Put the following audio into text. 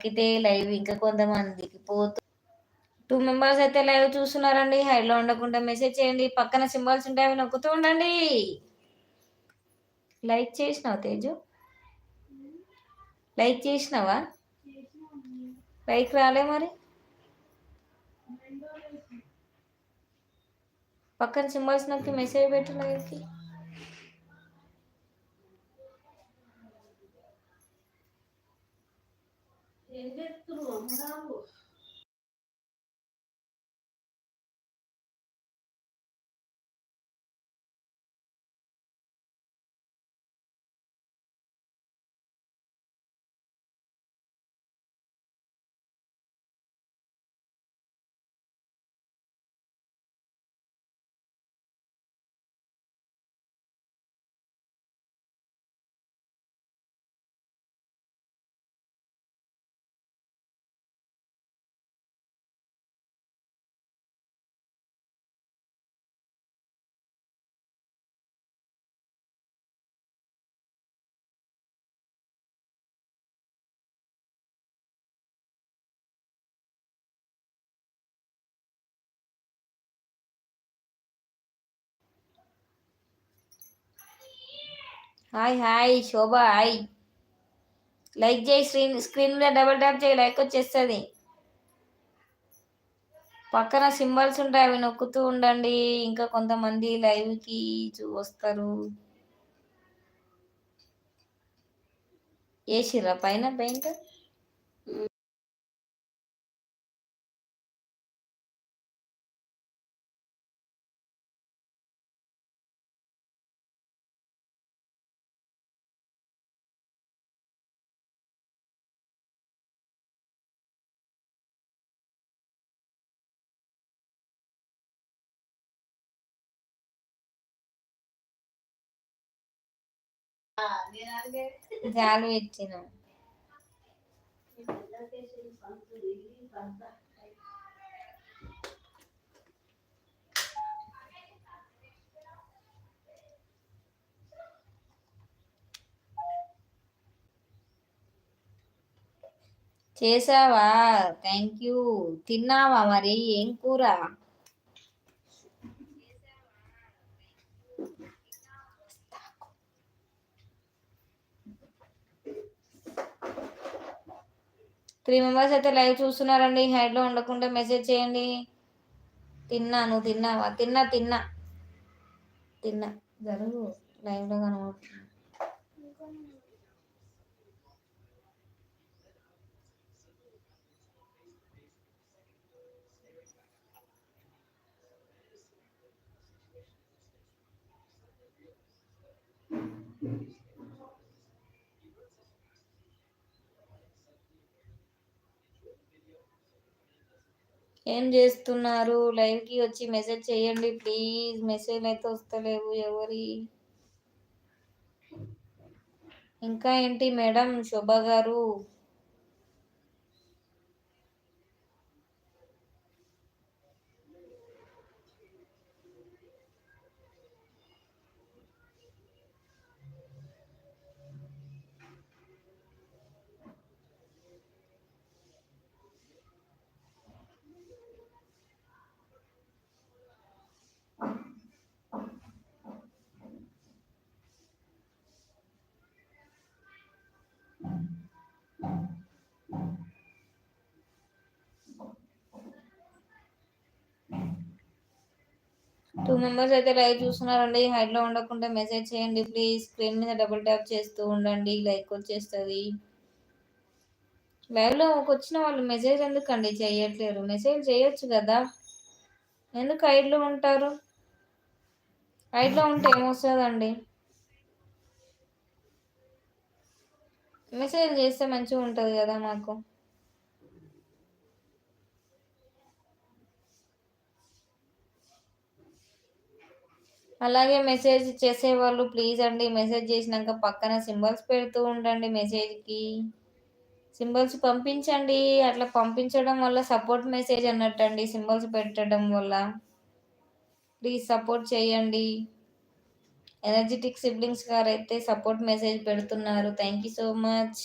ఎక్కితే లైవ్ ఇంకా కొంతమందికి పోతూ 2 మెంబర్స్ అయితే లైవ్ చూస్తున్నారండి. హైడ్లో ఉండకుండా మెసేజ్ చేయండి. పక్కన సింబల్స్ ఉంటాయి, అవి నొక్కుతూ ఉండండి. లైక్ చేసినావా తేజు? లైక్ చేసినావా? లైక్ రాలే మరి. పక్కన సింబల్స్ నొక్కి మెసేజ్ పెట్టు లైవ్కి. హాయ్ హాయ్ శోభ హాయ్. లైక్ చేయి, స్క్రీన్ మీద డబుల్ ట్యాప్ చేయి, లైక్ వచ్చేస్తుంది. పక్కన సింబల్స్ ఉంటాయి, అవి నొక్కుతూ ఉండండి. ఇంకా కొంతమంది లైవ్కి వస్తారు. వేసిర్రా పైన పెయింట్? జాలు పెట్టిన. చేసావా? Thank you. తిన్నావా మరి? ఏం కూర? త్రీ మెంబర్స్ అయితే లైవ్ చూస్తున్నారండి. హైడ్లో ఉండకుండా మెసేజ్ చేయండి. తిన్నా, నువ్వు తిన్నావా? తిన్నా తిన్నా తిన్నా. జరుగు, లైవ్లో కనబడుతుంది. ఏం చేస్తున్నారు? లైవ్కి వచ్చి మెసేజ్ చేయండి ప్లీజ్. మెసేజ్ అయితే వస్తలేవు ఎవరి. ఇంకా ఏంటి మేడం శోభ గారు? టూ మెంబర్స్ అయితే లైవ్ చూస్తున్నారండి. హైడ్లో ఉండకుండా మెసేజ్ చేయండి ప్లీజ్. స్క్రీన్ మీద డబుల్ ట్యాప్ చేస్తూ ఉండండి, లైక్ వచ్చేస్తుంది. లైవ్లోకి వచ్చిన వాళ్ళు మెసేజ్ ఎందుకండి చేయట్లేరు? మెసేజ్ చేయొచ్చు కదా, ఎందుకు హైడ్లో ఉంటారు? హైడ్లో ఉంటే ఏమొస్తుందండి? మెసేజ్ చేస్తే మంచిగా ఉంటుంది కదా మాకు. అలాగే మెసేజ్ చేసేవాళ్ళు ప్లీజ్ అండి, మెసేజ్ చేసినాక పక్కన సింబల్స్ పెడుతూ ఉండండి. మెసేజ్కి సింబల్స్ పంపించండి. అట్లా పంపించడం వల్ల సపోర్ట్ మెసేజ్ అన్నట్టు అండి. సింబల్స్ పెట్టడం వల్ల ప్లీజ్ సపోర్ట్ చేయండి. ఎనర్జెటిక్ సిబ్లింగ్స్ గారు అయితే సపోర్ట్ మెసేజ్ పెడుతున్నారు. Thank you so much.